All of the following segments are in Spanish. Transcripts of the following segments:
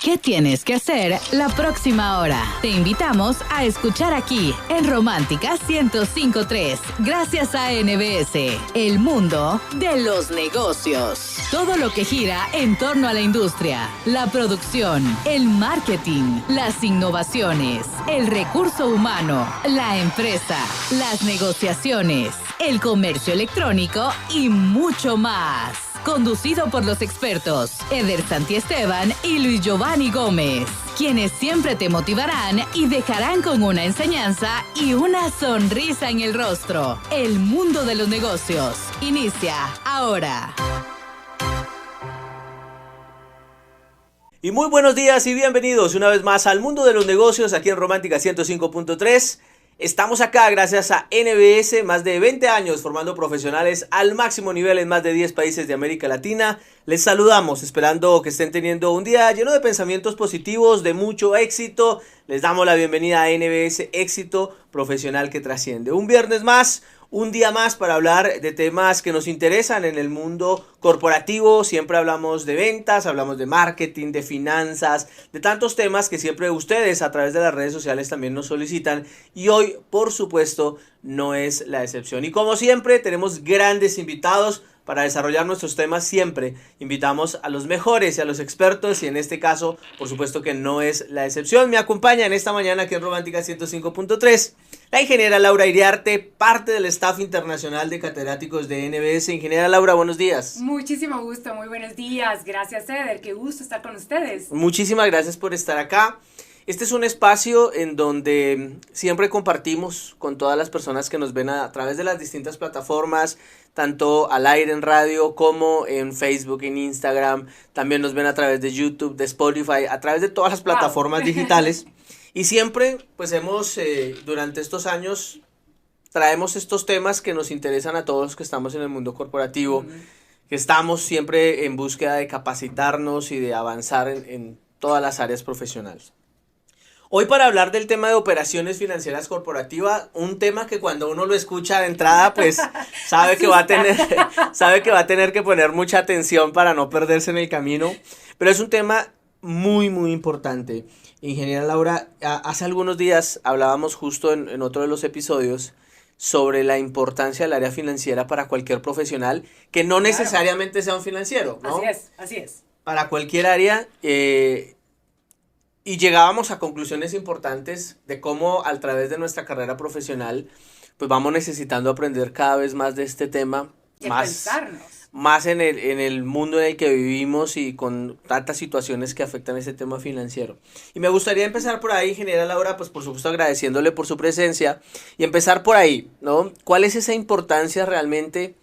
¿Qué tienes que hacer la próxima hora? Te invitamos a escuchar aquí en Romántica 105.3, gracias a NBS, el mundo de los negocios. Todo lo que gira en torno a la industria, la producción, el marketing, las innovaciones, el recurso humano, la empresa, las negociaciones, el comercio electrónico y mucho más. Conducido por los expertos Eder Santiesteban y Luis Giovanni Gómez, quienes siempre te motivarán y dejarán con una enseñanza y una sonrisa en el rostro. El mundo de los negocios inicia ahora. Y muy buenos días y bienvenidos una vez más al mundo de los negocios aquí en Romántica 105.3. Estamos acá gracias a NBS, más de 20 años formando profesionales al máximo nivel en más de 10 países de América Latina. Les saludamos esperando que estén teniendo un día lleno de pensamientos positivos, de mucho éxito. Les damos la bienvenida a NBS Éxito Profesional que Trasciende. Un viernes más, un día más para hablar de temas que nos interesan en el mundo corporativo. Siempre hablamos de ventas, hablamos de marketing, de finanzas, de tantos temas que siempre ustedes a través de las redes sociales también nos solicitan. Y hoy, por supuesto, no es la excepción. Y como siempre, tenemos grandes invitados para desarrollar nuestros temas. Siempre invitamos a los mejores y a los expertos, y en este caso, por supuesto que no es la excepción. Me acompaña en esta mañana aquí en Romántica 105.3 la ingeniera Laura Iriarte, parte del staff internacional de catedráticos de NBS. Ingeniera Laura, buenos días. Muchísimo gusto, muy buenos días. Gracias, Eder, qué gusto estar con ustedes. Muchísimas gracias por estar acá. Este es un espacio en donde siempre compartimos con todas las personas que nos ven a través de las distintas plataformas, tanto al aire en radio como en Facebook, en Instagram. También nos ven a través de YouTube, de Spotify, a través de todas las plataformas digitales. Y siempre, pues durante estos años, traemos estos temas que nos interesan a todos los que estamos en el mundo corporativo, que estamos siempre en búsqueda de capacitarnos y de avanzar en todas las áreas profesionales. Hoy para hablar del tema de operaciones financieras corporativas, un tema que cuando uno lo escucha de entrada, pues sabe que va a tener que poner mucha atención para no perderse en el camino, pero es un tema muy, muy importante. Ingeniera Laura, hace algunos días hablábamos justo en otro de los episodios sobre la importancia del área financiera para cualquier profesional, que no necesariamente sea un financiero, ¿no? Así es. Para cualquier área, y llegábamos a conclusiones importantes de cómo a través de nuestra carrera profesional pues vamos necesitando aprender cada vez más de este tema, más en el mundo en el que vivimos y con tantas situaciones que afectan ese tema financiero. Y me gustaría empezar por ahí, ingeniera Laura, pues por supuesto agradeciéndole por su presencia y empezar por ahí, ¿no? ¿Cuál es esa importancia realmente?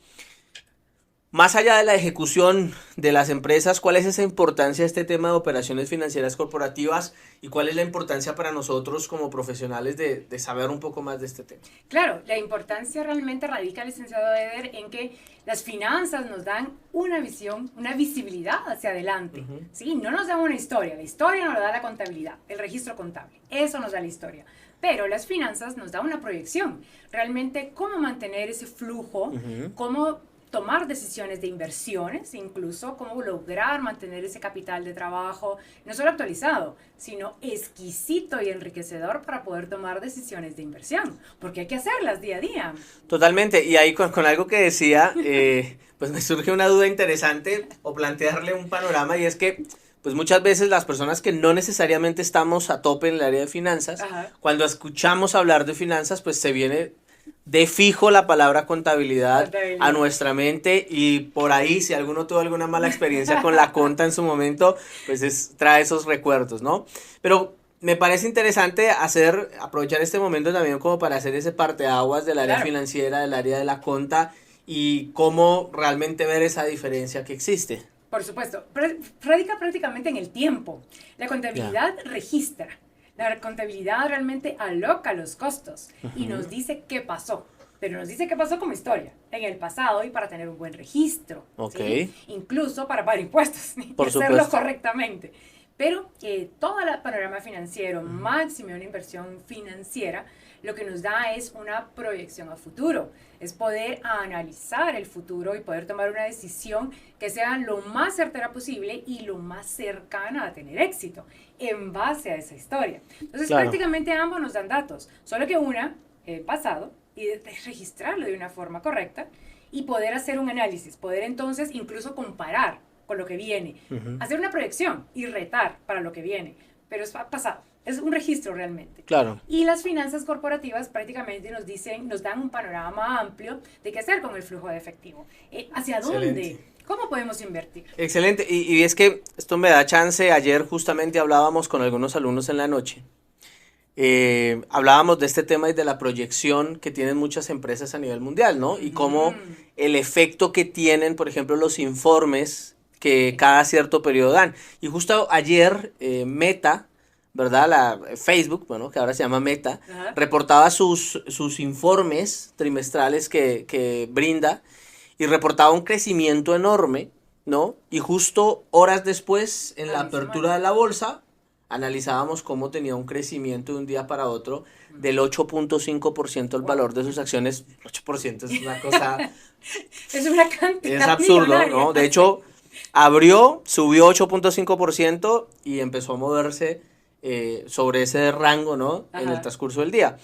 Más allá de la ejecución de las empresas, ¿cuál es esa importancia de este tema de operaciones financieras corporativas y cuál es la importancia para nosotros como profesionales de saber un poco más de este tema? Claro, la importancia realmente radica, licenciado Eder, en que las finanzas nos dan una visión, una visibilidad hacia adelante. ¿Sí? No nos da una historia, la historia nos la da la contabilidad, el registro contable, eso nos da la historia. Pero las finanzas nos da una proyección, realmente cómo mantener ese flujo, cómo tomar decisiones de inversiones, incluso cómo lograr mantener ese capital de trabajo, no solo actualizado, sino exquisito y enriquecedor para poder tomar decisiones de inversión, porque hay que hacerlas día a día. Totalmente, y ahí con algo que decía, pues me surge una duda interesante o plantearle un panorama, y es que pues muchas veces las personas que no necesariamente estamos a tope en el área de finanzas, cuando escuchamos hablar de finanzas, pues se viene de fijo la palabra contabilidad a nuestra mente, y por ahí si alguno tuvo alguna mala experiencia con la conta en su momento, pues trae esos recuerdos, ¿no? Pero me parece interesante aprovechar este momento también como para hacer ese parteaguas del área financiera, del área de la conta, y cómo realmente ver esa diferencia que existe. Por supuesto, radica prácticamente en el tiempo. La contabilidad registra. La contabilidad realmente aloca los costos y nos dice qué pasó, pero nos dice qué pasó como historia, en el pasado, y para tener un buen registro, ¿sí? Incluso para pagar impuestos y hacerlo correctamente. Pero todo el panorama financiero, máximo una inversión financiera, lo que nos da es una proyección a futuro, es poder analizar el futuro y poder tomar una decisión que sea lo más certera posible y lo más cercana a tener éxito en base a esa historia. Entonces, prácticamente ambos nos dan datos, solo que una, el pasado, y registrarlo de una forma correcta y poder hacer un análisis, poder entonces incluso comparar con lo que viene, hacer una proyección y retar para lo que viene, pero es pasado. Es un registro realmente. Claro. Y las finanzas corporativas prácticamente nos dan un panorama amplio de qué hacer con el flujo de efectivo. ¿Hacia dónde? ¿Cómo podemos invertir? Excelente. Y es que esto me da chance. Ayer justamente hablábamos con algunos alumnos en la noche. Hablábamos de este tema y de la proyección que tienen muchas empresas a nivel mundial, ¿no? Y cómo el efecto que tienen, por ejemplo, los informes que cada cierto periodo dan. Y justo ayer Meta, ¿verdad? Facebook, bueno, que ahora se llama Meta, reportaba sus informes trimestrales que brinda y reportaba un crecimiento enorme, ¿no? Y justo horas después, en la apertura de la bolsa, analizábamos cómo tenía un crecimiento de un día para otro del 8.5% el valor de sus acciones. 8% es una cosa... es una cantidad. Es absurdo, ¿no? De hecho, subió 8.5% y empezó a moverse sobre ese rango, ¿no? En el transcurso del día.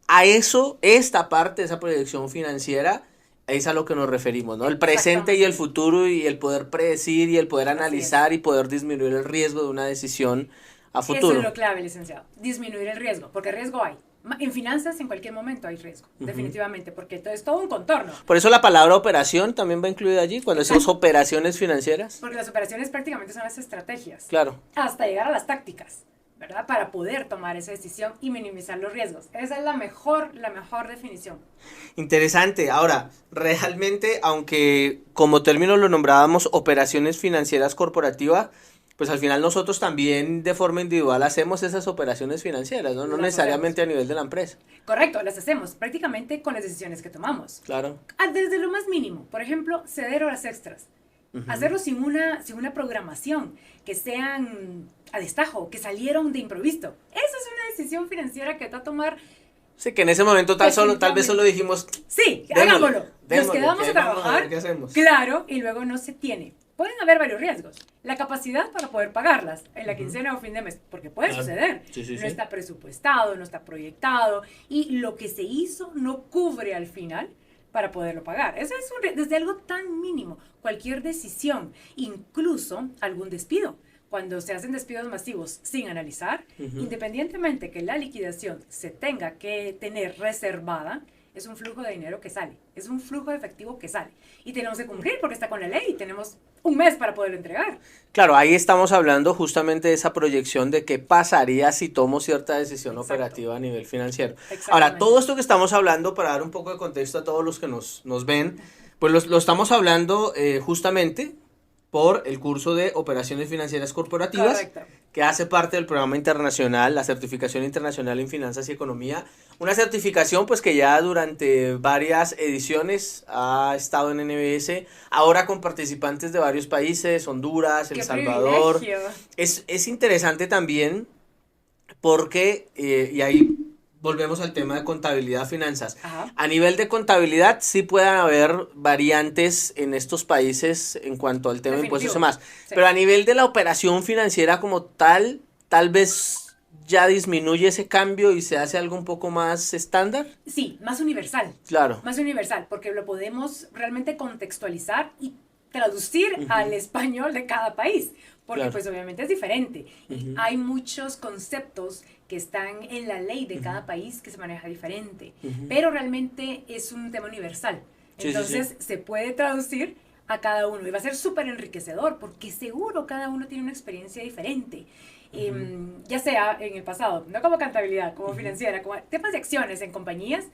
A eso, esta parte, esa proyección financiera, es a lo que nos referimos, ¿no? El presente y el futuro y el poder predecir y el poder analizar y poder disminuir el riesgo de una decisión a futuro. Eso es lo clave, licenciado. Disminuir el riesgo, porque riesgo hay. En finanzas en cualquier momento hay riesgo, definitivamente, porque es todo un contorno. Por eso la palabra operación también va incluida allí, cuando decimos operaciones financieras. Porque las operaciones prácticamente son las estrategias. Claro. Hasta llegar a las tácticas, ¿verdad? Para poder tomar esa decisión y minimizar los riesgos. Esa es la mejor definición. Interesante. Ahora, realmente, aunque como término lo nombrábamos operaciones financieras corporativas, pues al final nosotros también de forma individual hacemos esas operaciones financieras, ¿no? No necesariamente a nivel de la empresa. Correcto, las hacemos prácticamente con las decisiones que tomamos. Claro. Desde lo más mínimo, por ejemplo, ceder horas extras. Hacerlo sin una programación, que sean a destajo, que salieron de improviso. Esa es una decisión financiera que va a tomar. Sí, que en ese momento tal vez solo dijimos, sí, hagámoslo. Nos quedamos a trabajar, ¿qué hacemos? Claro, y luego no se tiene. Pueden haber varios riesgos. La capacidad para poder pagarlas en la quincena o fin de mes, porque puede suceder. No está presupuestado, no está proyectado, y lo que se hizo no cubre al final para poderlo pagar. Eso es desde algo tan mínimo. Cualquier decisión, incluso algún despido. Cuando se hacen despidos masivos sin analizar, independientemente que la liquidación se tenga que tener reservada, es un flujo de dinero que sale, es un flujo de efectivo que sale. Y tenemos que cumplir porque está con la ley, tenemos un mes para poderlo entregar. Claro, ahí estamos hablando justamente de esa proyección de qué pasaría si tomo cierta decisión operativa a nivel financiero. Ahora, todo esto que estamos hablando, para dar un poco de contexto a todos los que nos ven, pues lo estamos hablando justamente por el curso de Operaciones Financieras Corporativas, Correcto. Que hace parte del programa internacional, la certificación internacional en finanzas y economía, una certificación pues que ya durante varias ediciones ha estado en NBS, ahora con participantes de varios países, Honduras, El Salvador. Es interesante también porque, y ahí volvemos al tema de contabilidad, finanzas. A nivel de contabilidad sí pueden haber variantes en estos países en cuanto al tema de impuestos y demás. Sí. Pero a nivel de la operación financiera como tal vez ya disminuye ese cambio y se hace algo un poco más estándar. Sí, más universal. Claro. Más universal, porque lo podemos realmente contextualizar y traducir al español de cada país, porque pues obviamente es diferente. Y hay muchos conceptos que están en la ley de cada país que se maneja diferente, pero realmente es un tema universal. Entonces se puede traducir a cada uno y va a ser súper enriquecedor porque seguro cada uno tiene una experiencia diferente. Ya sea en el pasado, no como contabilidad, como financiera, como temas de acciones en compañías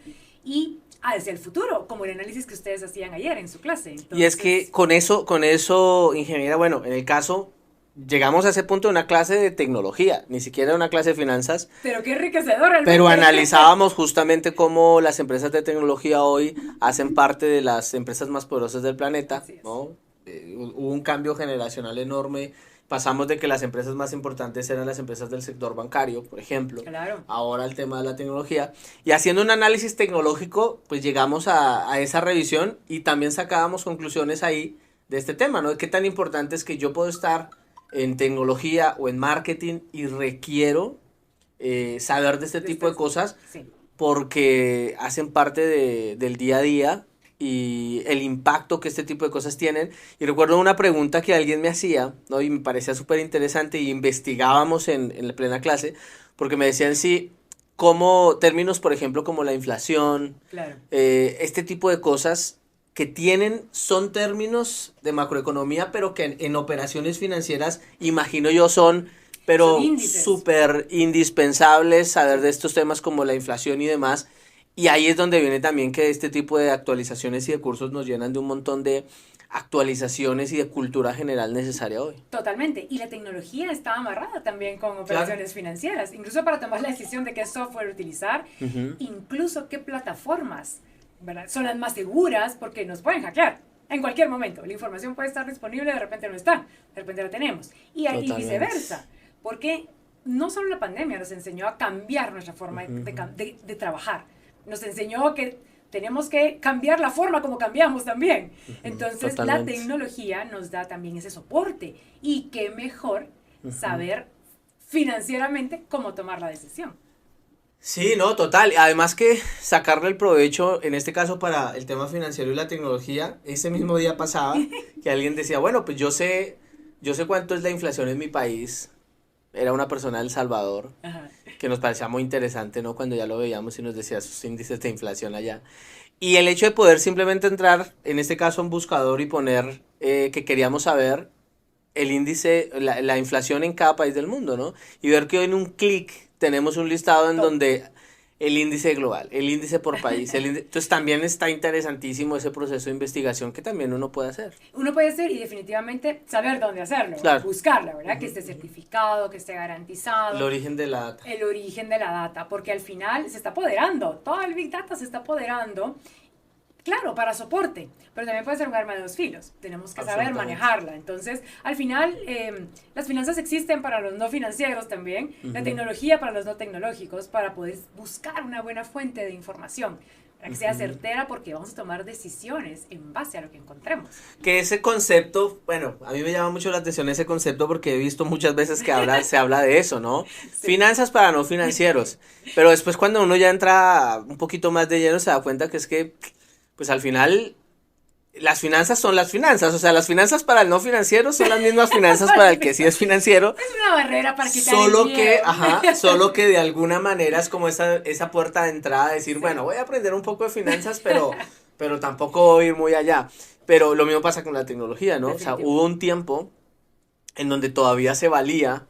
y hacia el futuro, como el análisis que ustedes hacían ayer en su clase. Entonces, y es que con eso, ingeniera, bueno, en el caso, llegamos a ese punto de una clase de tecnología, ni siquiera una clase de finanzas. Pero qué enriquecedor realmente. Pero analizábamos justamente cómo las empresas de tecnología hoy hacen parte de las empresas más poderosas del planeta, ¿no? Hubo un cambio generacional enorme pasamos de que las empresas más importantes eran las empresas del sector bancario, por ejemplo. Claro. Ahora el tema de la tecnología. Y haciendo un análisis tecnológico, pues llegamos a esa revisión y también sacábamos conclusiones ahí de este tema, ¿no? De qué tan importante es que yo puedo estar en tecnología o en marketing y requiero saber de este tipo de cosas, Sí. porque hacen parte del día a día y el impacto que este tipo de cosas tienen. Y recuerdo una pregunta que alguien me hacía, ¿no? Y me parecía súper interesante y investigábamos en la plena clase, porque me decían sí, como términos, por ejemplo, como la inflación, Claro. este tipo de cosas que son términos de macroeconomía, pero que en operaciones financieras, imagino yo, pero Son índices. súper indispensables saber de estos temas como la inflación y demás. Y ahí es donde viene también que este tipo de actualizaciones y de cursos nos llenan de un montón de actualizaciones y de cultura general necesaria hoy. Totalmente. Y la tecnología está amarrada también con operaciones financieras, incluso para tomar la decisión de qué software utilizar, incluso qué plataformas, ¿verdad? Son las más seguras, porque nos pueden hackear en cualquier momento. La información puede estar disponible, de repente no está, de repente la tenemos. Y viceversa, porque no solo la pandemia nos enseñó a cambiar nuestra forma de trabajar, nos enseñó que tenemos que cambiar la forma como cambiamos también. Entonces, Totalmente. la tecnología nos da también ese soporte. Y qué mejor saber financieramente cómo tomar la decisión. Sí, no, total. Además que sacarle el provecho, en este caso para el tema financiero y la tecnología, ese mismo día pasaba que alguien decía, bueno, pues yo sé cuánto es la inflación en mi país. Era una persona de El Salvador, Ajá. que nos parecía muy interesante, ¿no? Cuando ya lo veíamos y nos decía sus índices de inflación allá. Y el hecho de poder simplemente entrar, en este caso, a un buscador y poner que queríamos saber el índice, la inflación en cada país del mundo, ¿no? Y ver que hoy en un clic tenemos un listado en donde el índice global, el índice por país, entonces también está interesantísimo ese proceso de investigación que también uno puede hacer. Uno puede hacer y definitivamente saber dónde hacerlo, Claro. buscarla, ¿verdad? Que esté certificado, que esté garantizado. El origen de la data. El origen de la data, porque al final se está apoderando, todo el Big Data se está apoderando, claro, para soporte, pero también puede ser un arma de dos filos, tenemos que saber manejarla. Entonces, al final, las finanzas existen para los no financieros también, la tecnología para los no tecnológicos, para poder buscar una buena fuente de información, para que sea certera, porque vamos a tomar decisiones en base a lo que encontremos. Que ese concepto, bueno, a mí me llama mucho la atención ese concepto porque he visto muchas veces que se habla de eso, ¿no? Sí. Finanzas para no financieros, pero después cuando uno ya entra un poquito más de lleno se da cuenta que es que, pues al final, las finanzas son las finanzas, o sea, las finanzas para el no financiero son las mismas finanzas para el que sí es financiero. Es una barrera para quitar solo que de alguna manera es como esa puerta de entrada, decir, bueno, voy a aprender un poco de finanzas, pero tampoco voy a ir muy allá. Pero lo mismo pasa con la tecnología, ¿no? O sea, hubo un tiempo en donde todavía se valía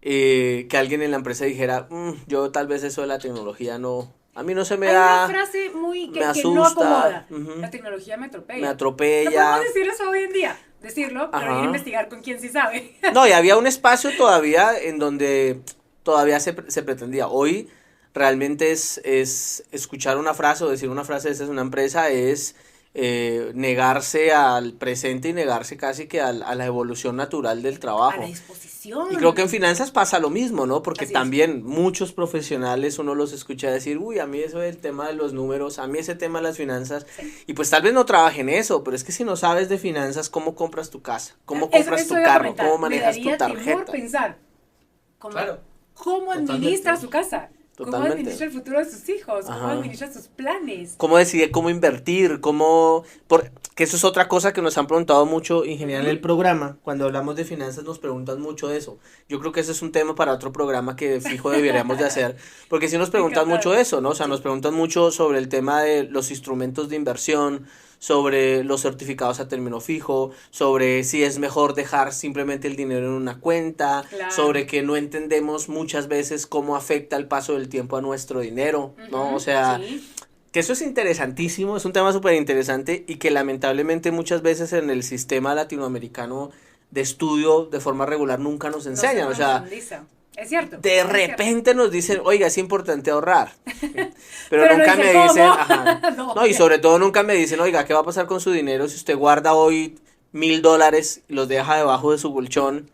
que alguien en la empresa dijera, yo tal vez eso de la tecnología no... A mí no se me da... Hay una frase que asusta, no acomoda. La tecnología me atropella. Me atropella. No podemos decir eso hoy en día. Decirlo, pero ir a investigar con quién sí sabe. No, y había un espacio todavía en donde todavía se pretendía. Hoy realmente es escuchar una frase o decir una frase de esta es una empresa, es negarse al presente y negarse casi que a la evolución natural del trabajo. A la disposición. Y creo que en finanzas pasa lo mismo, ¿no? Porque también muchos profesionales uno los escucha decir, uy, a mí eso del tema de los números, a mí ese tema de las finanzas, y pues tal vez no trabajen eso, pero es que si no sabes de finanzas, ¿cómo compras tu casa? ¿Cómo compras tu carro? ¿Cómo manejas tu tarjeta? Pensar Claro. ¿Cómo administra su casa? Totalmente. ¿Cómo administra el futuro de sus hijos? ¿Cómo administra sus planes? ¿Cómo decide cómo invertir? Que eso es otra cosa que nos han preguntado mucho en general en el programa. Cuando hablamos de finanzas nos preguntan mucho eso. Yo creo que ese es un tema para otro programa que fijo deberíamos de hacer. Porque sí nos preguntan mucho eso, ¿no? O sea, nos preguntan mucho sobre el tema de los instrumentos de inversión, sobre los certificados a término fijo, sobre si es mejor dejar simplemente el dinero en una cuenta, sobre que no entendemos muchas veces cómo afecta el paso del tiempo a nuestro dinero, ¿no? O sea, que eso es interesantísimo, es un tema súper interesante y que lamentablemente muchas veces en el sistema latinoamericano de estudio de forma regular nunca nos enseñan, o sea... Es cierto. De repente nos dicen, oiga, es importante ahorrar. Pero nunca me dicen, no, y sobre todo nunca me dicen, oiga, ¿qué va a pasar con su dinero si usted guarda hoy $1,000 y los deja debajo de su colchón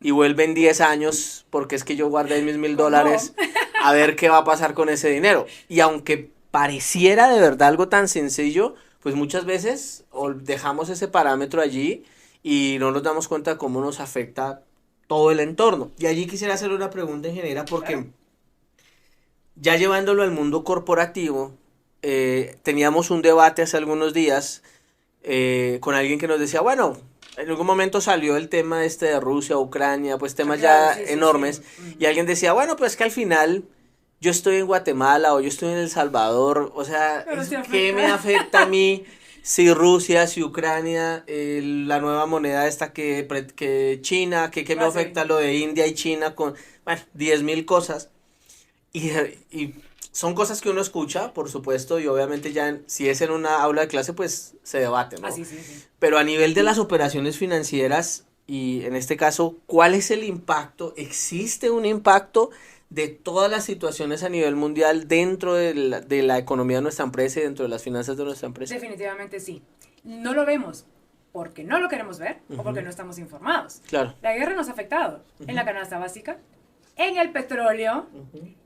y vuelven 10 años porque es que yo guardé mis $1,000 a ver qué va a pasar con ese dinero. Y aunque pareciera de verdad algo tan sencillo, pues muchas veces dejamos ese parámetro allí y no nos damos cuenta de cómo nos afecta todo el entorno. Y allí quisiera hacer una pregunta ingeniera porque ya llevándolo al mundo corporativo, teníamos un debate hace algunos días con alguien que nos decía, bueno, en algún momento salió el tema de Rusia, Ucrania, pues temas ya enormes, y alguien decía, bueno, pues que al final yo estoy en Guatemala o yo estoy en El Salvador, o sea, ¿qué me afecta a mí si Rusia, si Ucrania, la nueva moneda esta que China, que me afecta lo de India y China con, bueno, 10,000 cosas? Y son cosas que uno escucha, por supuesto, y obviamente ya si es en una aula de clase, pues se debate, ¿no? Sí. Pero a nivel de las operaciones financieras, y en este caso, ¿cuál es el impacto? ¿Existe un impacto de todas las situaciones a nivel mundial dentro de la economía de nuestra empresa y dentro de las finanzas de nuestra empresa? Definitivamente sí. No lo vemos porque no lo queremos ver o porque no estamos informados. Claro. La guerra nos ha afectado en la canasta básica, en el petróleo,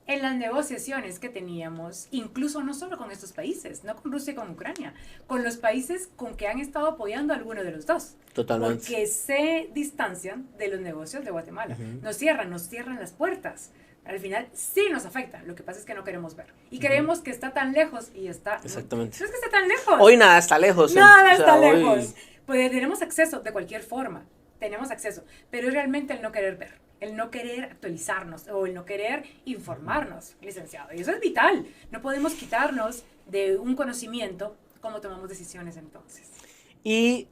en las negociaciones que teníamos, incluso no solo con estos países, no con Rusia y con Ucrania, con los países con que han estado apoyando a alguno de los dos. Totalmente. Porque se distancian de los negocios de Guatemala. Nos cierran las puertas. Al final sí nos afecta, lo que pasa es que no queremos ver. Y creemos que está tan lejos y está... Exactamente. No es que esté tan lejos. Hoy nada está lejos. Nada está lejos. Pues tenemos acceso de cualquier forma, tenemos acceso, pero es realmente el no querer ver, el no querer actualizarnos o el no querer informarnos, licenciado. Y eso es vital. No podemos quitarnos de un conocimiento cómo tomamos decisiones entonces. Y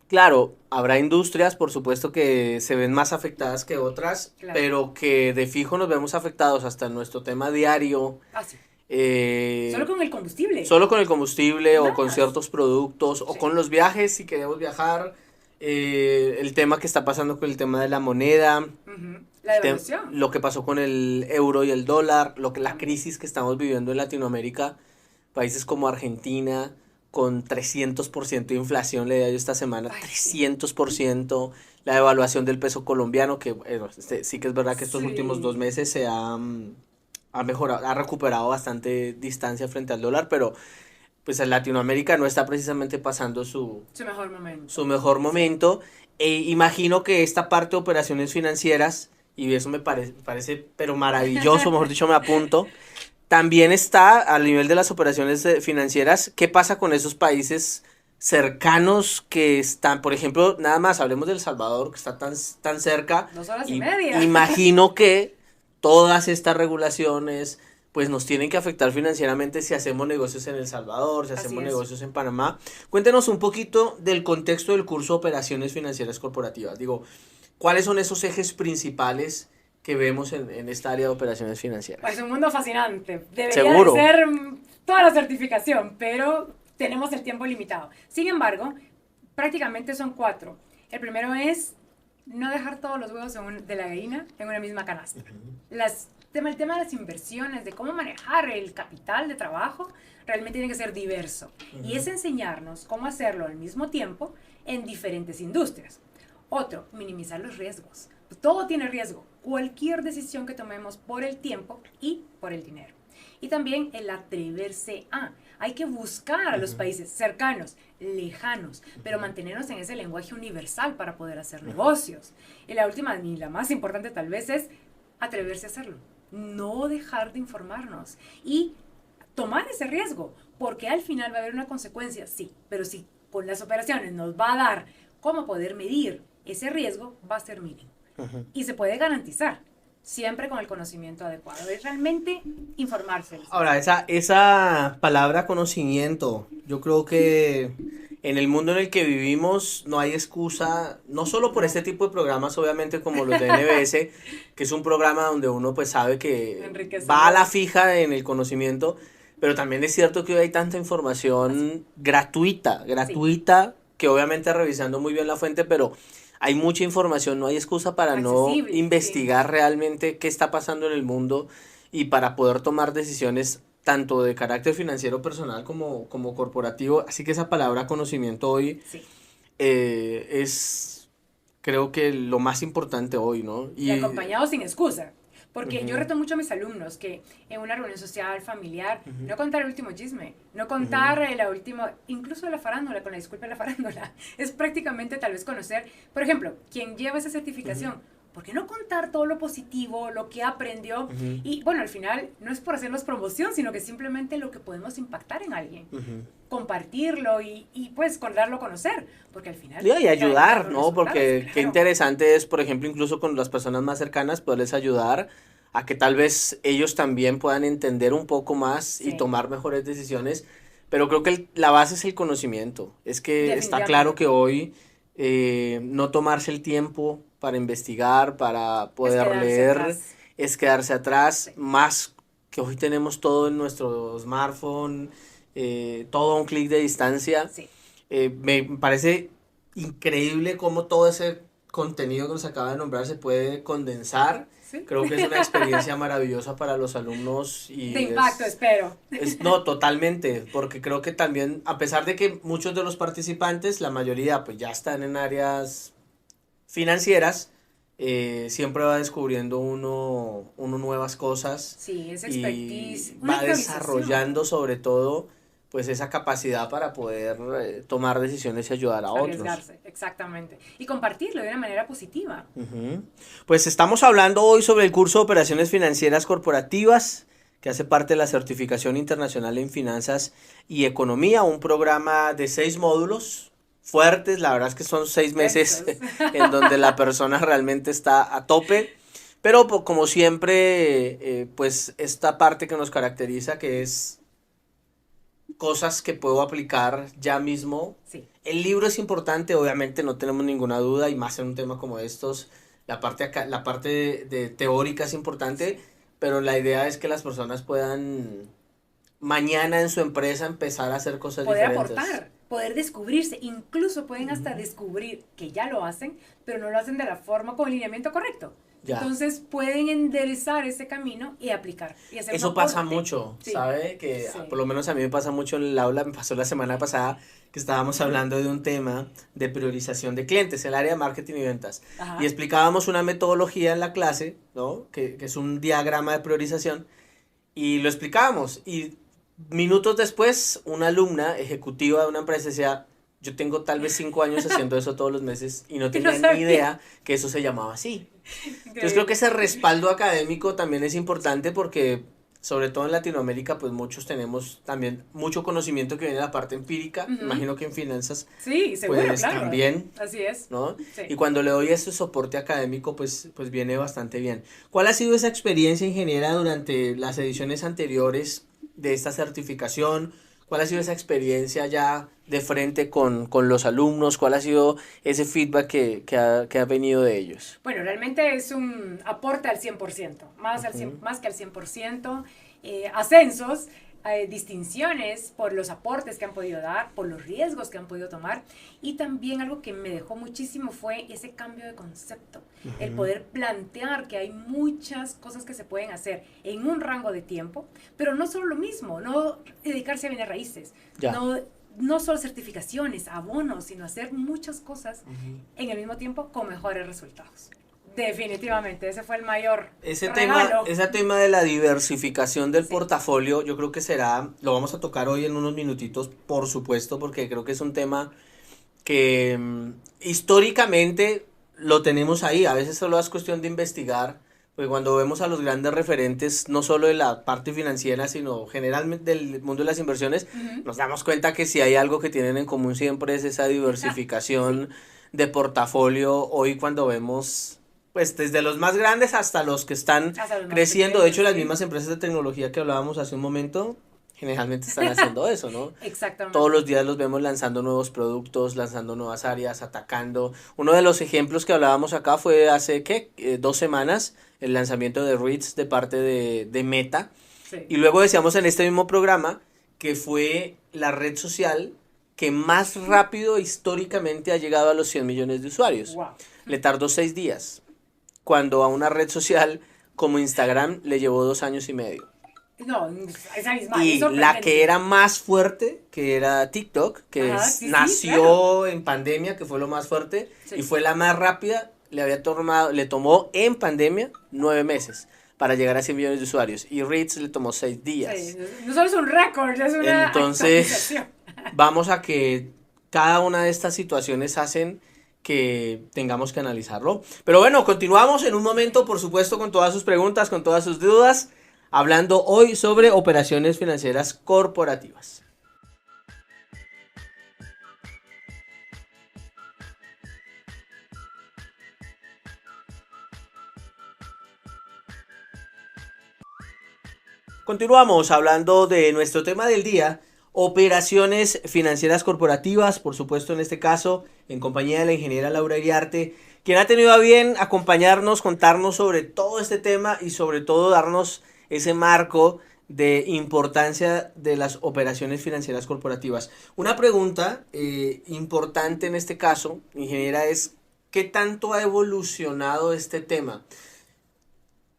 claro, habrá industrias, por supuesto, que se ven más afectadas que otras, claro, pero que de fijo nos vemos afectados hasta en nuestro tema diario. Sí. Solo con el combustible. Solo con el combustible o con ciertos productos o con los viajes si queremos viajar. El tema que está pasando con el tema de la moneda. La devaluación. Lo que pasó con el euro y el dólar. La crisis que estamos viviendo en Latinoamérica. Países como Argentina con 300% de inflación, le di yo esta semana, 300%, la devaluación del peso colombiano, que sí que es verdad que estos últimos 2 meses se ha mejorado, ha recuperado bastante distancia frente al dólar, pero pues en Latinoamérica no está precisamente pasando su mejor momento. Imagino que esta parte de operaciones financieras, y eso me parece pero maravilloso, mejor dicho me apunto, también está al nivel de las operaciones financieras. ¿Qué pasa con esos países cercanos que están, por ejemplo, nada más hablemos de El Salvador, que está tan cerca? 2 horas y media. Imagino que todas estas regulaciones pues nos tienen que afectar financieramente si hacemos negocios en El Salvador, si hacemos negocios en Panamá. Cuéntenos un poquito del contexto del curso de Operaciones Financieras Corporativas. Digo, ¿cuáles son esos ejes principales que vemos en esta área de operaciones financieras? Pues un mundo fascinante. Debería de ser toda la certificación, pero tenemos el tiempo limitado. Sin embargo, prácticamente son 4. El primero es no dejar todos los huevos de la gallina en una misma canasta. El tema de las inversiones, de cómo manejar el capital de trabajo, realmente tiene que ser diverso. Y es enseñarnos cómo hacerlo al mismo tiempo en diferentes industrias. Otro, minimizar los riesgos. Todo tiene riesgo. Cualquier decisión que tomemos por el tiempo y por el dinero. Y también el atreverse a. Hay que buscar a los países cercanos, lejanos, pero mantenernos en ese lenguaje universal para poder hacer negocios. Y la última, y la más importante tal vez, es atreverse a hacerlo. No dejar de informarnos y tomar ese riesgo, porque al final va a haber una consecuencia, sí, pero si con las operaciones nos va a dar cómo poder medir ese riesgo, va a ser mínimo. Y se puede garantizar, siempre con el conocimiento adecuado. Es realmente informarse. Ahora, esa palabra conocimiento, yo creo que en el mundo en el que vivimos no hay excusa, no solo por este tipo de programas, obviamente como los de NBS, que es un programa donde uno pues sabe que va a la fija en el conocimiento, pero también es cierto que hoy hay tanta información gratuita, que obviamente revisando muy bien la fuente, pero hay mucha información, no hay excusa para no investigar realmente qué está pasando en el mundo y para poder tomar decisiones tanto de carácter financiero personal como corporativo. Así que esa palabra conocimiento hoy es creo que lo más importante hoy, ¿no? Y acompañado sin excusa. Porque yo reto mucho a mis alumnos que en una reunión social, familiar, no contar el último chisme, no contar la última, incluso la farándula, con la disculpa de la farándula, es prácticamente tal vez conocer, por ejemplo, quien lleva esa certificación, ¿por qué no contar todo lo positivo, lo que aprendió? Y bueno, al final no es por hacernos promoción, sino que simplemente lo que podemos impactar en alguien. Compartirlo y pues darlo a conocer, porque al final... Y ayudar, ¿no? Porque claro, qué interesante es, por ejemplo, incluso con las personas más cercanas, poderles ayudar a que tal vez ellos también puedan entender un poco más y tomar mejores decisiones. Pero creo que la base es el conocimiento. Es que está claro que hoy no tomarse el tiempo para investigar, para poder leer, es quedarse atrás, más que hoy tenemos todo en nuestro smartphone, todo a un clic de distancia. Me parece increíble cómo todo ese contenido que nos acaba de nombrar se puede condensar. Creo que es una experiencia maravillosa para los alumnos. Y de impacto, espero. No, totalmente, porque creo que también, a pesar de que muchos de los participantes, la mayoría pues ya están en áreas financieras, siempre va descubriendo uno nuevas cosas. Sí, es expertise. Y va desarrollando sobre todo pues esa capacidad para poder tomar decisiones y ayudar a otros. Exactamente. Y compartirlo de una manera positiva. Pues estamos hablando hoy sobre el curso de Operaciones Financieras Corporativas, que hace parte de la Certificación Internacional en Finanzas y Economía, un programa de 6 módulos fuertes. La verdad es que son 6 meses en donde la persona realmente está a tope. Pero como siempre, pues esta parte que nos caracteriza, que es cosas que puedo aplicar ya mismo. El libro es importante, obviamente, no tenemos ninguna duda, y más en un tema como estos, la parte de teórica es importante, pero la idea es que las personas puedan mañana en su empresa empezar a hacer cosas diferentes. Poder aportar, poder descubrirse, incluso pueden hasta descubrir que ya lo hacen, pero no lo hacen de la forma con el lineamiento correcto. Entonces pueden enderezar ese camino y aplicar. Y hacer eso pasa mucho, ¿sabe? Que por lo menos a mí me pasa mucho en el aula. Me pasó la semana pasada que estábamos hablando de un tema de priorización de clientes, el área de marketing y ventas. Y explicábamos una metodología en la clase, ¿no? Que es un diagrama de priorización. Y lo explicábamos. Y minutos después, una alumna ejecutiva de una empresa decía: yo tengo tal vez 5 años haciendo eso todos los meses y no tenía ni idea que eso se llamaba así. Entonces creo que ese respaldo académico también es importante, porque sobre todo en Latinoamérica pues muchos tenemos también mucho conocimiento que viene de la parte empírica. Imagino que en finanzas seguro, pues claro. También, así es, ¿no? Y cuando le doy ese soporte académico pues viene bastante bien. ¿Cuál ha sido esa experiencia, ingeniera, durante las ediciones anteriores de esta certificación? ¿Cuál ha sido esa experiencia ya de frente con los alumnos? ¿Cuál ha sido ese feedback que ha venido de ellos? Bueno, realmente es un aporte al 100%, más que al 100%, ascensos, distinciones por los aportes que han podido dar, por los riesgos que han podido tomar, y también algo que me dejó muchísimo fue ese cambio de concepto, el poder plantear que hay muchas cosas que se pueden hacer en un rango de tiempo, pero no solo lo mismo, no dedicarse a bienes raíces, no solo certificaciones, abonos, sino hacer muchas cosas en el mismo tiempo con mejores resultados. Definitivamente, ese fue el mayor regalo. Ese tema de la diversificación del portafolio, yo creo que lo vamos a tocar hoy en unos minutitos, por supuesto, porque creo que es un tema que históricamente lo tenemos ahí. A veces solo es cuestión de investigar, porque cuando vemos a los grandes referentes, no solo de la parte financiera, sino generalmente del mundo de las inversiones, nos damos cuenta que si hay algo que tienen en común siempre es esa diversificación de portafolio. Hoy cuando vemos, pues desde los más grandes hasta los que están creciendo, de hecho las mismas empresas de tecnología que hablábamos hace un momento, generalmente están haciendo eso, ¿no? Exactamente. Todos los días los vemos lanzando nuevos productos, lanzando nuevas áreas, atacando. Uno de los ejemplos que hablábamos acá fue hace, 2 semanas, el lanzamiento de Reeds de parte de Meta. Y luego decíamos en este mismo programa que fue la red social que más rápido históricamente ha llegado a los 100 millones de usuarios. Le tardó 6 días, cuando a una red social como Instagram le llevó 2 años y medio. No, es abismal. Y es la sorprendente. que era más fuerte, que era TikTok, que Ajá, sí, nació claro. en pandemia, que fue lo más fuerte, Sí. y fue la más rápida, le tomó en pandemia 9 meses para llegar a 100 millones de usuarios. Y Reeds le tomó 6 días. Sí, no solo es un récord, es una Entonces, actualización. vamos a que cada una de estas situaciones hacen que tengamos que analizarlo. Pero bueno, continuamos en un momento, por supuesto, con todas sus preguntas, con todas sus dudas, hablando hoy sobre operaciones financieras corporativas. Continuamos hablando de nuestro tema del día, operaciones financieras corporativas, por supuesto en este caso en compañía de la ingeniera Laura Iriarte, quien ha tenido a bien acompañarnos, contarnos sobre todo este tema y sobre todo darnos ese marco de importancia de las operaciones financieras corporativas. Una pregunta importante en este caso, ingeniera, es ¿qué tanto ha evolucionado este tema?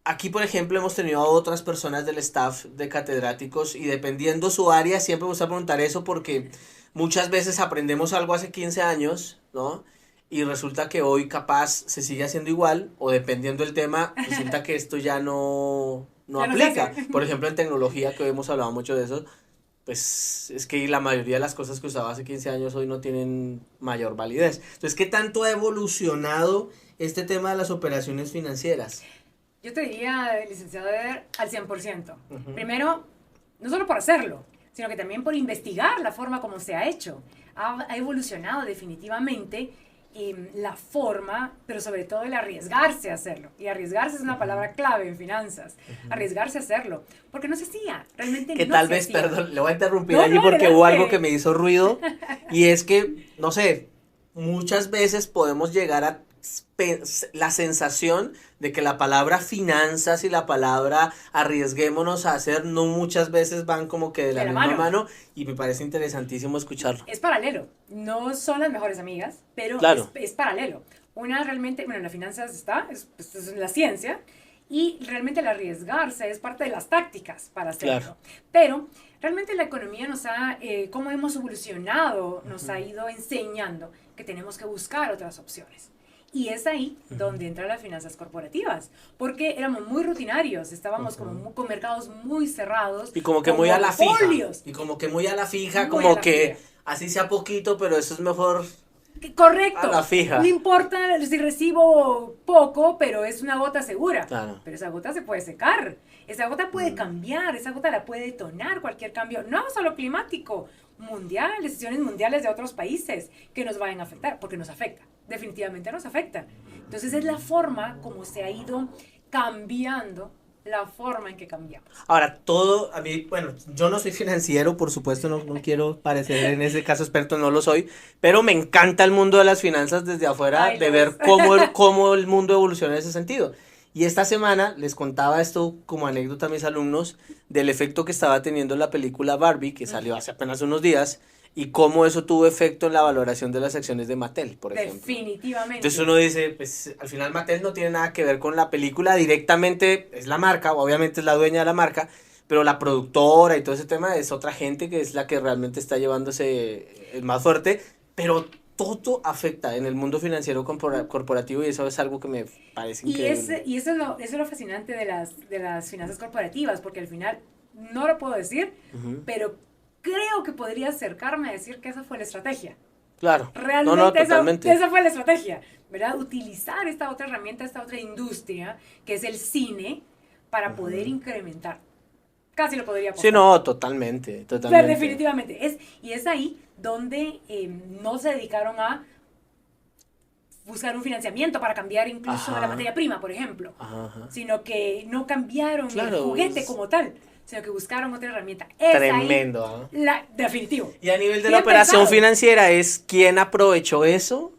Aquí, por ejemplo, hemos tenido a otras personas del staff de catedráticos y dependiendo su área, siempre me gusta preguntar eso porque muchas veces aprendemos algo hace 15 años, ¿no? Y resulta que hoy capaz se sigue haciendo igual o dependiendo del tema, resulta que esto ya no Ya no aplica. se hace. Por ejemplo, en tecnología, que hoy hemos hablado mucho de eso, pues es que la mayoría de las cosas que usaba hace 15 años hoy no tienen mayor validez. Entonces, ¿qué tanto ha evolucionado este tema de las operaciones financieras? Yo te diría, licenciado Eder, al 100%. Primero, no solo por hacerlo, sino que también por investigar la forma como se ha hecho. Ha evolucionado definitivamente la forma, pero sobre todo el arriesgarse a hacerlo. Y arriesgarse es una palabra clave en finanzas. Arriesgarse a hacerlo. Porque no se hacía, realmente Que no tal se vez, hacía. perdón, le voy a interrumpir No, allí no, porque hubo adelante. algo que me hizo ruido y es que, no sé, muchas veces podemos llegar a la sensación de que la palabra finanzas y la palabra arriesguémonos a hacer no muchas veces van como que de la misma mano y me parece interesantísimo escucharlo. Es paralelo, no son las mejores amigas, pero Claro. es paralelo. Una realmente, bueno, las finanzas es la ciencia y realmente el arriesgarse es parte de las tácticas para hacerlo. Claro. Pero realmente la economía nos ha, cómo hemos evolucionado, nos ha ido enseñando que tenemos que buscar otras opciones. Y es ahí donde entran las finanzas corporativas, porque éramos muy rutinarios, estábamos como con mercados muy cerrados. Y como que con muy a la fija. monopolios. Y como que muy a la fija, Muy como a la que fija. así sea poquito, pero eso es mejor. Correcto. A la fija. No importa si recibo poco, pero es una gota segura. Claro. Pero esa gota se puede secar, esa gota puede cambiar, esa gota la puede detonar cualquier cambio, no solo climático, mundial, decisiones mundiales de otros países que nos vayan a afectar, porque nos afecta, definitivamente nos afecta. Entonces es la forma como se ha ido cambiando la forma en que cambiamos. Ahora, todo, a mí, bueno, yo no soy financiero, por supuesto, no quiero parecer en ese caso experto, no lo soy, pero me encanta el mundo de las finanzas desde afuera, Ay, de lo ver ves. cómo el mundo evoluciona en ese sentido. Y esta semana les contaba esto como anécdota a mis alumnos del efecto que estaba teniendo la película Barbie, que salió hace apenas unos días, y cómo eso tuvo efecto en la valoración de las acciones de Mattel, por ejemplo. Definitivamente. Entonces uno dice, pues al final Mattel no tiene nada que ver con la película, directamente es la marca, obviamente es la dueña de la marca, pero la productora y todo ese tema es otra gente que es la que realmente está llevándose el más fuerte, pero todo afecta en el mundo financiero corporativo y eso es algo que me parece increíble. Y eso es lo fascinante de las finanzas corporativas, porque al final, no lo puedo decir, pero creo que podría acercarme a decir que esa fue la estrategia. Claro, Realmente totalmente. esa fue la estrategia, ¿verdad? Utilizar esta otra herramienta, esta otra industria, que es el cine, para poder incrementar. Casi lo podría apostar. Sí, no, totalmente. Pero definitivamente. Y es ahí donde no se dedicaron a buscar un financiamiento para cambiar incluso Ajá. la materia prima, por ejemplo. Ajá. Sino que no cambiaron Claro, el juguete es como tal, sino que buscaron otra herramienta. Es tremendo. ahí definitivo. Y a nivel de Bien la operación pensado. financiera es quién aprovechó eso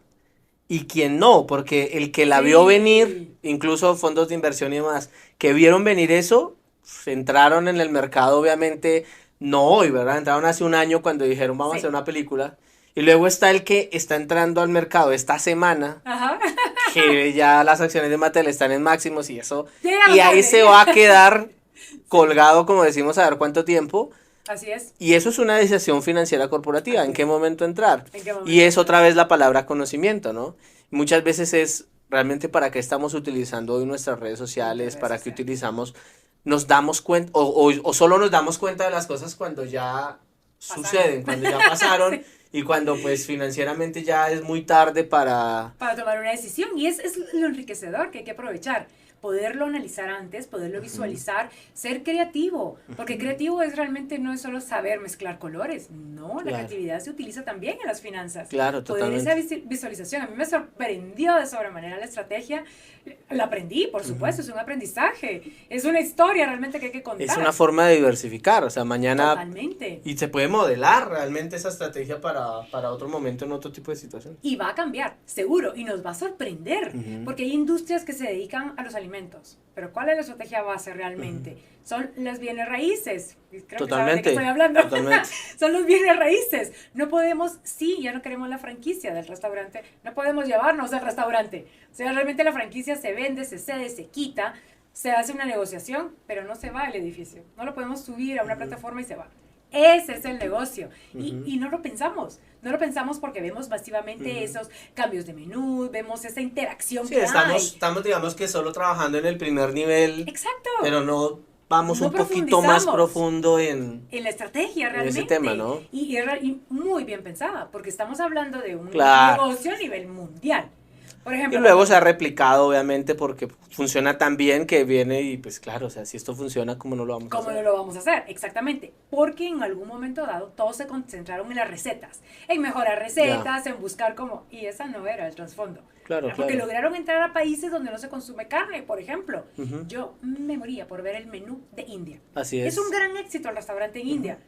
y quién no, porque el que la Sí. vio venir, incluso fondos de inversión y demás, que vieron venir eso, entraron en el mercado obviamente, no hoy, ¿verdad? Entraron hace un año cuando dijeron vamos a hacer una película. Y luego está el que está entrando al mercado esta semana, Ajá. que ya las acciones de Mattel están en máximos y eso. Llega Y ahí tarde. se va a quedar colgado, como decimos, a ver cuánto tiempo. Así es. Y eso es una decisión financiera corporativa. ¿En qué momento entrar? ¿En qué momento? Y es otra vez la palabra conocimiento, ¿no? Muchas veces es realmente para qué estamos utilizando hoy nuestras redes sociales, para qué utilizamos, nos damos cuenta, o solo nos damos cuenta de las cosas cuando ya suceden, cuando ya pasaron. Sí. Y cuando pues financieramente ya es muy tarde para tomar una decisión. Y es lo enriquecedor que hay que aprovechar. Poderlo analizar antes, poderlo visualizar, ser creativo, porque creativo no es solo saber mezclar colores, no, la creatividad se utiliza también en las finanzas. Claro, totalmente. Poder esa visualización, a mí me sorprendió de sobremanera la estrategia, la aprendí, por supuesto, es un aprendizaje, es una historia realmente que hay que contar. Es una forma de diversificar, o sea, mañana... Totalmente. Y se puede modelar realmente esa estrategia para otro momento en otro tipo de situación. Y va a cambiar, seguro, y nos va a sorprender, porque hay industrias que se dedican a los alimentos. Pero ¿cuál es la estrategia base realmente? Son las bienes raíces. Creo totalmente. Que saben de qué estoy hablando. Totalmente. Son los bienes raíces. No podemos, ya no queremos la franquicia del restaurante, no podemos llevarnos al restaurante. O sea, realmente la franquicia se vende, se cede, se quita, se hace una negociación, pero no se va al edificio. No lo podemos subir a una plataforma y se va. Ese es el negocio. Y no lo pensamos. No lo pensamos porque vemos masivamente esos cambios de menú, vemos esa interacción que estamos, digamos que solo trabajando en el primer nivel. Exacto. Pero no vamos un poquito más profundo en la estrategia realmente. En ese tema, ¿no? Y muy bien pensada, porque estamos hablando de un negocio a nivel mundial. Por ejemplo, y luego se ha replicado, obviamente, porque funciona tan bien que viene y, pues claro, o sea, si esto funciona, ¿cómo no lo vamos a hacer? ¿Cómo no lo vamos a hacer? Exactamente. Porque en algún momento dado, todos se concentraron en las recetas, en mejorar recetas, en buscar cómo, y esa no era el trasfondo. Claro, porque lograron entrar a países donde no se consume carne, por ejemplo. Yo me moría por ver el menú de India. Así es. Es un gran éxito el restaurante en India.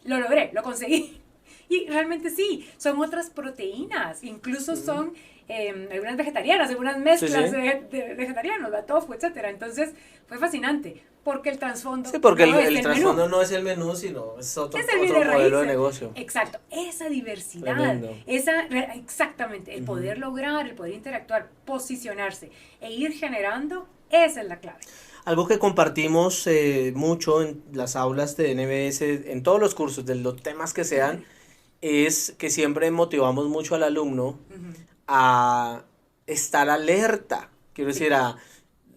Lo logré, lo conseguí. Y realmente sí, son otras proteínas, incluso son algunas vegetarianas, algunas mezclas de vegetarianos, la tofu, etcétera. Entonces fue fascinante, porque el trasfondo porque el trasfondo no es el menú, sino es otro modelo de negocio. Exacto, esa diversidad, Tremendo. Exactamente, el poder lograr, el poder interactuar, posicionarse e ir generando, esa es la clave. Algo que compartimos mucho en las aulas de NBS, en todos los cursos, de los temas que sean, es que siempre motivamos mucho al alumno a estar alerta. Quiero decir,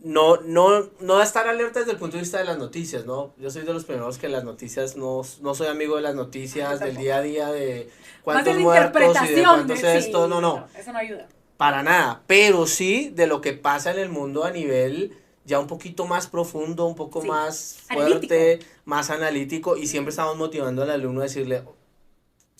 no a estar alerta desde el punto de vista de las noticias, ¿no? Yo soy de los primeros que las noticias, no soy amigo de las noticias del día a día, de cuántos muertos y de cuántos esto, no. Eso no ayuda. Para nada, pero sí de lo que pasa en el mundo a nivel ya un poquito más profundo, un poco más fuerte, más analítico, y siempre estamos motivando al alumno a decirle,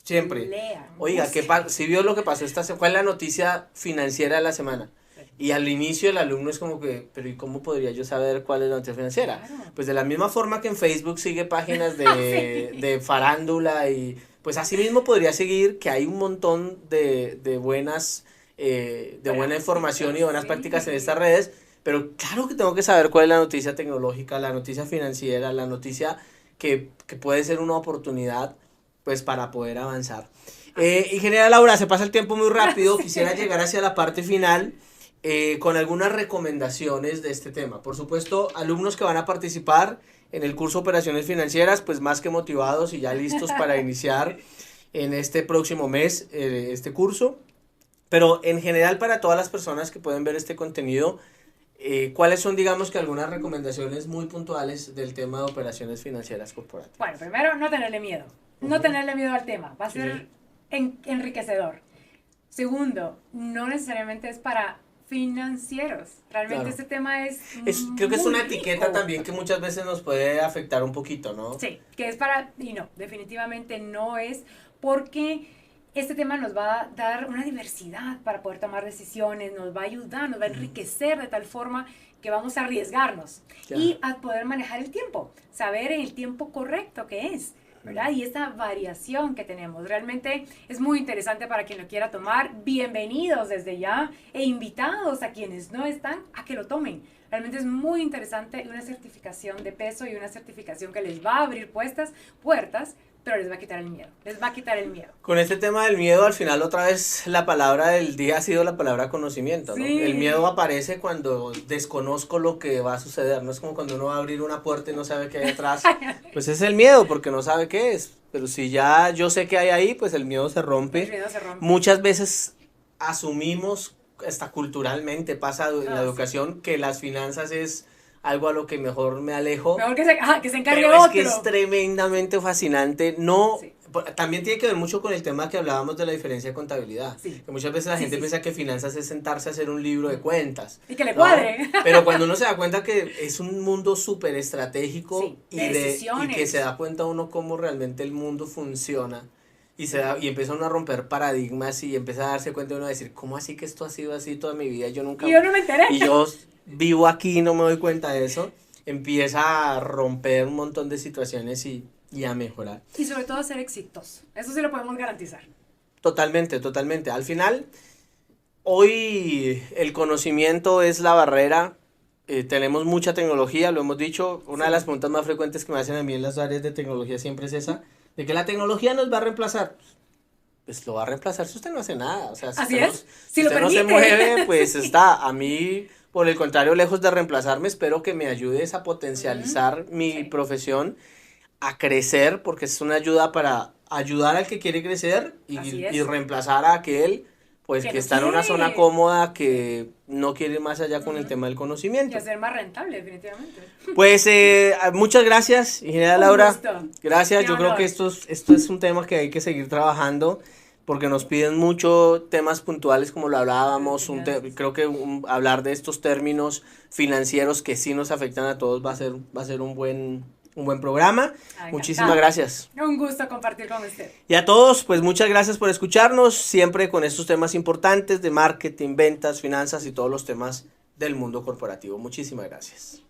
siempre, oiga, si vio lo que pasó ¿cuál es la noticia financiera de la semana? Y al inicio el alumno es como que, pero ¿y cómo podría yo saber cuál es la noticia financiera? Claro. Pues de la misma forma que en Facebook sigue páginas de farándula, y pues así mismo podría seguir que hay un montón de buenas, buena información y buenas prácticas en estas redes. Pero claro que tengo que saber cuál es la noticia tecnológica, la noticia financiera, la noticia que puede ser una oportunidad, pues, para poder avanzar. Ingeniera Laura, se pasa el tiempo muy rápido. Quisiera llegar hacia la parte final con algunas recomendaciones de este tema. Por supuesto, alumnos que van a participar en el curso Operaciones Financieras, pues más que motivados y ya listos para iniciar en este próximo mes este curso. Pero en general, para todas las personas que pueden ver este contenido, ¿cuáles son, digamos, que algunas recomendaciones muy puntuales del tema de operaciones financieras corporativas? Bueno, primero, no tenerle miedo. No tenerle miedo al tema. Va a ser enriquecedor. Segundo, no necesariamente es para financieros. Realmente este tema creo que es una etiqueta también que muchas veces nos puede afectar un poquito, ¿no? Sí, que es para... Y no, definitivamente no es, porque este tema nos va a dar una diversidad para poder tomar decisiones, nos va a ayudar, nos va a enriquecer de tal forma que vamos a arriesgarnos y a poder manejar el tiempo, saber el tiempo correcto que es, ¿verdad? Y esta variación que tenemos, realmente es muy interesante para quien lo quiera tomar. Bienvenidos desde ya e invitados a quienes no están a que lo tomen. Realmente es muy interesante, una certificación de peso y una certificación que les va a abrir puertas pero les va a quitar el miedo, les va a quitar el miedo. Con este tema del miedo, al final otra vez la palabra del día ha sido la palabra conocimiento, ¿no? Sí. El miedo aparece cuando desconozco lo que va a suceder, no es como cuando uno va a abrir una puerta y no sabe qué hay detrás, pues es el miedo porque no sabe qué es, pero si ya yo sé qué hay ahí, pues el miedo se rompe. El miedo se rompe. Muchas veces asumimos, hasta culturalmente pasa en la educación, que las finanzas es algo a lo que mejor me alejo. Mejor que se encargue Pero es otro. que es tremendamente fascinante. No, Sí. también tiene que ver mucho con el tema que hablábamos de la diferencia de contabilidad. Sí. Que muchas veces la gente piensa que finanzas es sentarse a hacer un libro de cuentas. Y que le ¿no? cuadre. Pero cuando uno se da cuenta que es un mundo súper estratégico Sí, y, de decisiones. y que se da cuenta uno cómo realmente el mundo funciona. Y empieza uno a romper paradigmas y empieza a darse cuenta de uno a decir, ¿cómo así que esto ha sido así toda mi vida? Yo nunca... Y yo no me enteré. Y yo vivo aquí y no me doy cuenta de eso. Empieza a romper un montón de situaciones y a mejorar. Y sobre todo a ser exitoso. Eso sí lo podemos garantizar. Totalmente, totalmente. Al final, hoy el conocimiento es la barrera. Tenemos mucha tecnología, lo hemos dicho. Una de las preguntas más frecuentes que me hacen a mí en las áreas de tecnología siempre es esa, de que la tecnología nos va a reemplazar. Pues lo va a reemplazar si usted no hace nada. O sea, si Así usted, es, no, si lo usted no se permite. mueve, pues está. A mí, por el contrario, lejos de reemplazarme, espero que me ayudes a potencializar mi profesión, a crecer, porque es una ayuda para ayudar al que quiere crecer Así es. y reemplazar a aquel pues Que que no está en una quiere. zona cómoda, que no quiere ir más allá con el tema del Y conocimiento. hacer más rentable, definitivamente. Pues muchas gracias, ingeniera Un Laura. gusto. Gracias, Qué yo creo honor. que esto es un tema que hay que seguir trabajando porque nos piden mucho temas puntuales como lo hablábamos, creo que hablar de estos términos financieros que sí nos afectan a todos va a ser un buen programa. Ah, Muchísimas encantada. gracias. Un gusto compartir con usted. Y a todos, pues muchas gracias por escucharnos, siempre con estos temas importantes de marketing, ventas, finanzas y todos los temas del mundo corporativo. Muchísimas gracias.